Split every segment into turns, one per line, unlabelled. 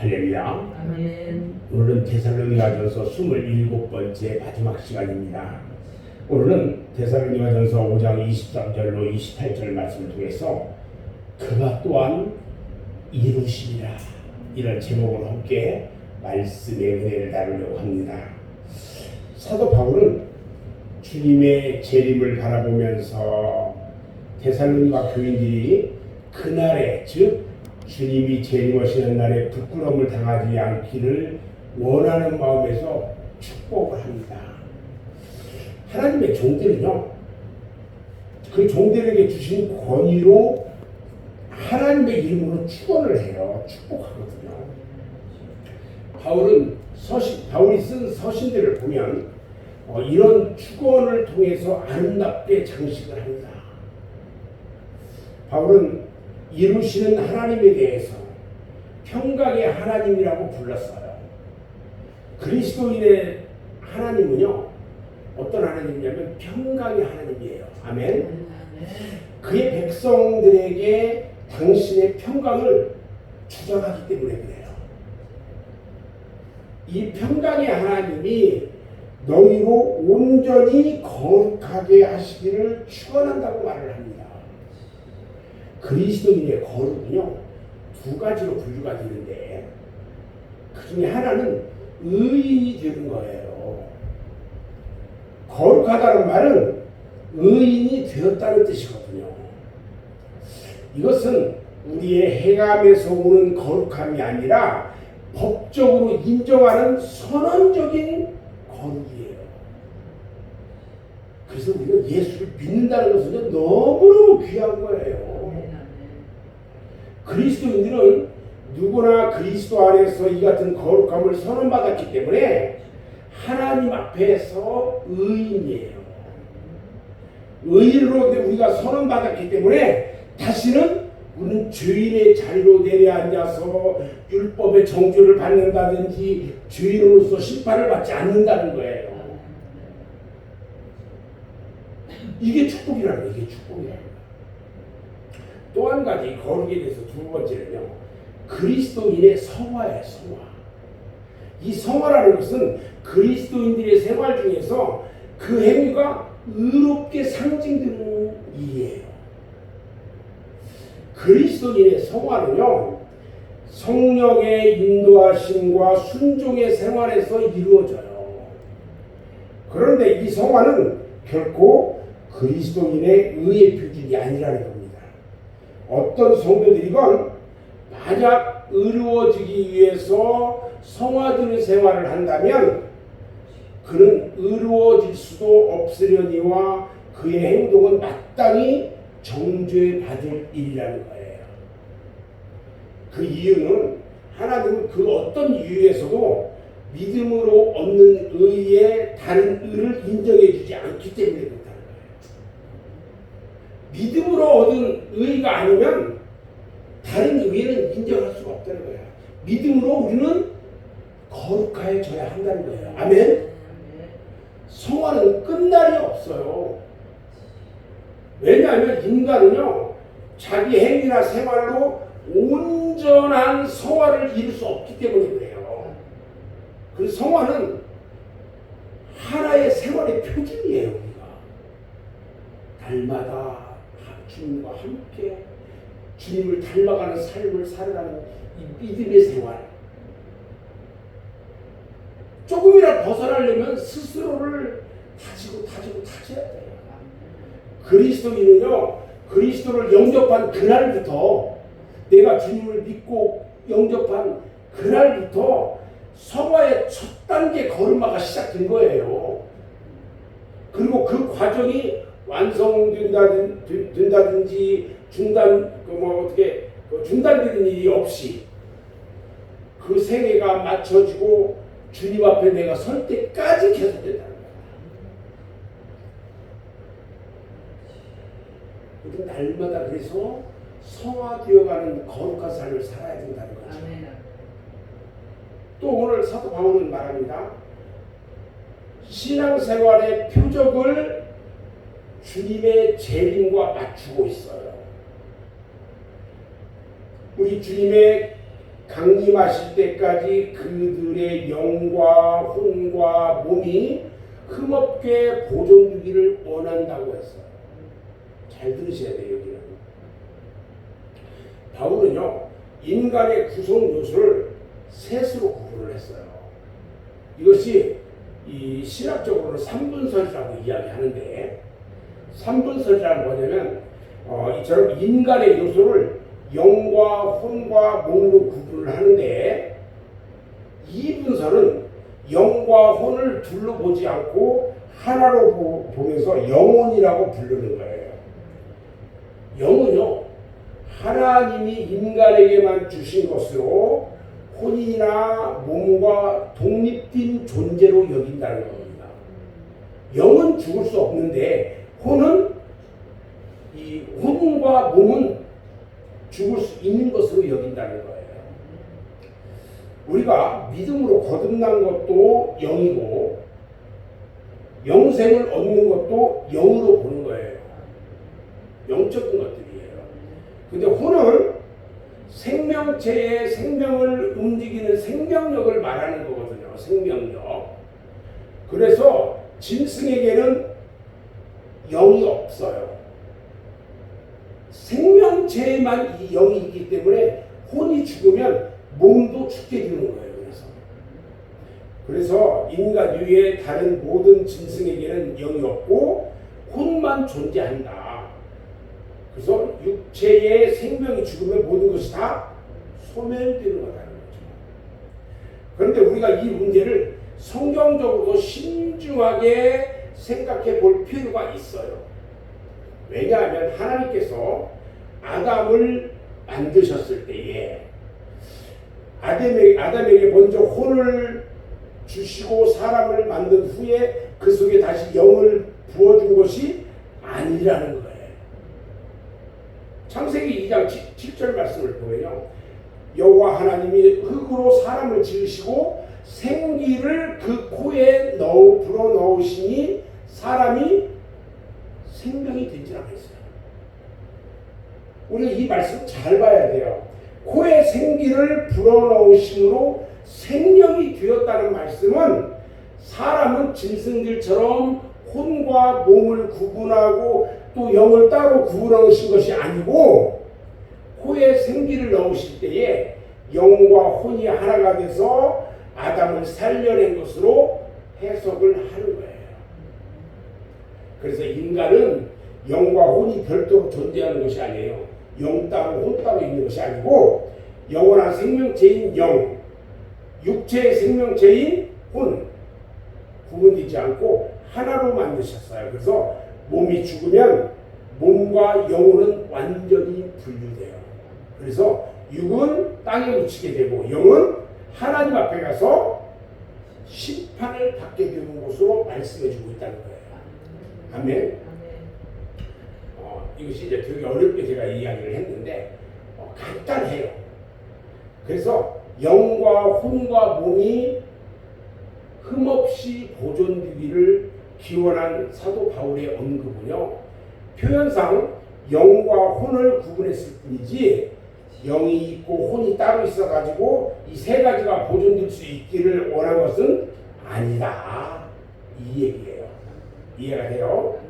할렐루야.
아멘.
오늘은 데살로니가전서 27번째 마지막 시간입니다. 오늘은 데살로니가전서 5장 23절로 28절 말씀을 통해서 그가 또한 이루시리라, 이런 제목으로 함께 말씀의 은혜를 나누려고 합니다. 사도 바울은 주님의 재림을 바라보면서 데살로니가 교인들이 그날에, 즉 주님이 재림하시는 날에 부끄러움을 당하지 않기를 원하는 마음에서 축복을 합니다. 하나님의 종들은요, 그 종들에게 주신 권위로 하나님의 이름으로 축원을 해요. 축복하거든요. 바울이 쓴 서신들을 보면 이런 축원을 통해서 아름답게 장식을 합니다. 바울은 이루시는 하나님에 대해서 평강의 하나님이라고 불렀어요. 그리스도인의 하나님은요, 어떤 하나님이냐면 평강의 하나님이에요. 아멘. 그의 백성들에게 당신의 평강을 주장하기 때문에 그래요. 이 평강의 하나님이 너희로 온전히 거룩하게 하시기를 축원한다고 말을 합니다. 그리스도인의 거룩은요, 두 가지로 분류가 되는데 그 중에 하나는 의인이 되는 거예요. 거룩하다는 말은 의인이 되었다는 뜻이거든요. 이것은 우리의 행함에서 오는 거룩함이 아니라 법적으로 인정하는 선언적인 거룩이에요. 그래서 우리가 예수를 믿는다는 것은 너무너무 귀한 거예요. 그리스도인들은 누구나 그리스도 안에서 이 같은 거룩함을 선언받았기 때문에 하나님 앞에서 의인이에요. 의인으로 우리가 선언받았기 때문에 다시는 우리는 죄인의 자리로 내려앉아서 율법의 정죄를 받는다든지 죄인으로서 심판을 받지 않는다는 거예요. 이게 축복이라는 거예요. 이게 축복이에요. 또 한 가지 거룩에 대해서 두 번째는요, 그리스도인의 성화예요. 성화. 이 성화라는 것은 그리스도인들의 생활 중에서 그 행위가 의롭게 상징되는 일이에요. 그리스도인의 성화는요, 성령의 인도하심과 순종의 생활에서 이루어져요. 그런데 이 성화는 결코 그리스도인의 의의 표준이 아니라는 겁니다. 어떤 성도들이건 만약 의로워지기 위해서 성화되는 생활을 한다면 그는 의로워질 수도 없으려니와 그의 행동은 마땅히 정죄받을 일이라는 거예요. 그 이유는 하나님은 그 어떤 이유에서도 믿음으로 얻는 의에 다른 의를 인정해 주지 않기 때문에 그렇다는 거예요. 믿음으로 얻은 의가 아니면 다른 의는 인정할 수가 없다는 거예요. 믿음으로 우리는 거룩해져야 한다는 거예요. 아멘. 성화는 끝날이 없어요. 왜냐하면 인간은요, 자기 행위나 생활로 온전한 성화를 이룰 수 없기 때문에 그래요. 그래서 성화는 하나의 생활의 표준이에요. 우리가 날마다 주님과 함께 주님을 닮아가는 삶을 살아가는 이 믿음의 생활. 조금이라도 벗어나려면 스스로를 다져야 돼요. 그리스도인은요, 그리스도를 영접한 그날부터, 내가 주님을 믿고 영접한 그날부터 성화의 첫 단계 걸음마가 시작된 거예요. 그리고 그 과정이 완성된다든지 중단되는 일이 없이 그 생애가 맞춰지고 주님 앞에 내가 설 때까지 계속된다는 거야. 우리는 날마다 그래서 성화되어가는 거룩한 삶을 살아야 된다는 거죠. 또 오늘 사도 바울은 말합니다. 신앙생활의 표적을 주님의 재림과 맞추고 있어요. 우리 주님의 강림하실 때까지 그들의 영과 혼과 몸이 흠없게 보존되기를 원한다고 했어요. 잘 들으셔야 돼요. 여기는 바울은요 인간의 구성 요소를 셋으로 구분을 했어요. 이것이 이 신학적으로는 삼분설이라고 이야기하는데, 삼분설이라는 뭐냐면 이처럼 인간의 요소를 영과 혼과 몸으로 구분을 하는데, 이분설은 영과 혼을 둘로 보지 않고 하나로 보면서 영혼이라고 부르는 거예요. 영은요 하나님이 인간에게만 주신 것으로 혼이나 몸과 독립된 존재로 여긴다는 겁니다. 영은 죽을 수 없는데 이 혼과 몸은 죽을 수 있는 것으로 여긴다는 거예요. 우리가 믿음으로 거듭난 것도 영이고 영생을 얻는 것도 영으로 보는 거예요. 영적인 것들이에요. 근데 혼은 생명체의 생명을 움직이는 생명력을 말하는 거거든요. 생명력. 그래서 짐승에게는 영이 없어요. 생명체에만 이 영이 있기 때문에 혼이 죽으면 몸도 죽게 되는 거예요. 그래서 인간 외에 다른 모든 짐승에게는 영이 없고 혼만 존재한다. 그래서 육체의 생명이 죽으면 모든 것이 다 소멸되는 거라는 거죠. 그런데 우리가 이 문제를 성경적으로 신중하게 생각해 볼 필요가 있어요. 왜냐하면 하나님께서 아담을 만드셨을 때에 아담에게 먼저 혼을 주시고 사람을 만든 후에 그 속에 다시 영을 부어준 것이 아니라는 거예요. 창세기 2장 7절 말씀을 보면요, 여호와 하나님이 흙으로 사람을 지으시고 생기를 그 코에 불어넣으시니 사람이 생명이 된지라고 했어요. 우리 이 말씀 잘 봐야 돼요. 코에 생기를 불어넣으심으로 생명이 되었다는 말씀은 사람은 짐승들처럼 혼과 몸을 구분하고 또 영을 따로 구분하신 것이 아니고, 코에 생기를 넣으실 때에 영과 혼이 하나가 돼서 아담을 살려낸 것으로 해석을 하는 거예요. 그래서 인간은 영과 혼이 별도로 존재하는 것이 아니에요. 영 따로 혼 따로 있는 것이 아니고 영원한 생명체인 영, 육체의 생명체인 혼 구분되지 않고 하나로 만드셨어요. 그래서 몸이 죽으면 몸과 영혼은 완전히 분리돼요. 그래서 육은 땅에 묻히게 되고 영은 하나님 앞에 가서 심판을 받게 되는 것으로 말씀해주고 있다는 거예요. 아멘. 이것이 이제 되게 어렵게 제가 이야기를 했는데 간단해요. 그래서 영과 혼과 몸이 흠없이 보존되기를 기원한 사도 바울의 언급은요, 표현상 영과 혼을 구분했을 뿐이지 영이 있고 혼이 따로 있어가지고 이 세 가지가 보존될 수 있기를 원한 것은 아니다, 이 얘기예요. 이해가 돼요?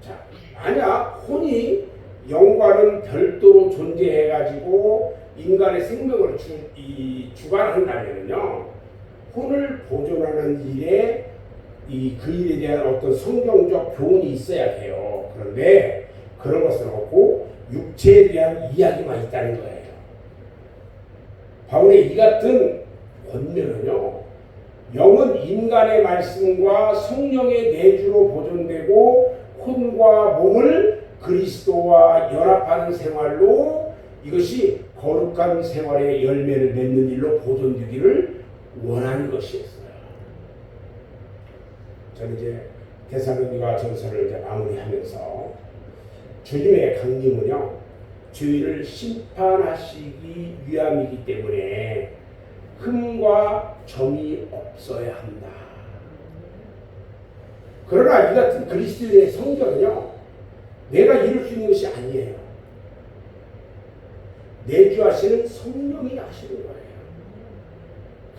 자, 만약 혼이 영과는 별도로 존재해가지고 인간의 생명을 주관한다면요, 혼을 보존하는 일에 그 일에 대한 어떤 성경적 교훈이 있어야 돼요. 그런데 그런 것은 없고 육체에 대한 이야기만 있다는 거예요. 바울의 이 같은 권면은요, 영은 인간의 말씀과 성령의 내주로 보존되고 혼과 몸을 그리스도와 연합하는 생활로 이것이 거룩한 생활의 열매를 맺는 일로 보존되기를 원하는 것이었어요. 저는 이제 데살로니가 전서를 이제 마무리하면서 주님의 강림은요, 죄를 심판하시기 위함이기 때문에 흠과 점이 없어야 한다. 그러나 이 같은 그리스도의 성전은요, 내가 이룰 수 있는 것이 아니에요. 내주하시는 성령이 하시는 거예요.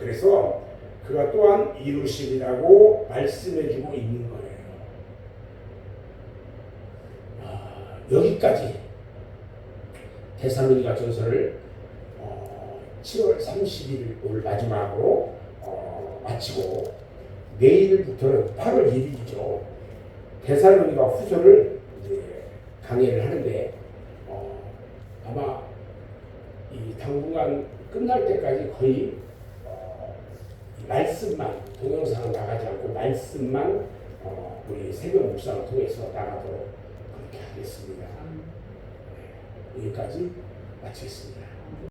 그래서 그가 또한 이루심이라고 말씀해주고 있는 거예요. 여기까지 데살로니가 전서를 7월 30일 오늘 마지막으로 마치고 내일부터는 8월 1일이죠. 데살로니가 후서를 이제 강의를 하는데 아마 이 당분간 끝날 때까지 거의 말씀만 동영상은 나가지 않고 말씀만 우리 새벽 묵상을 통해서 나가도록 그렇게 하겠습니다. 여기까지 마치겠습니다.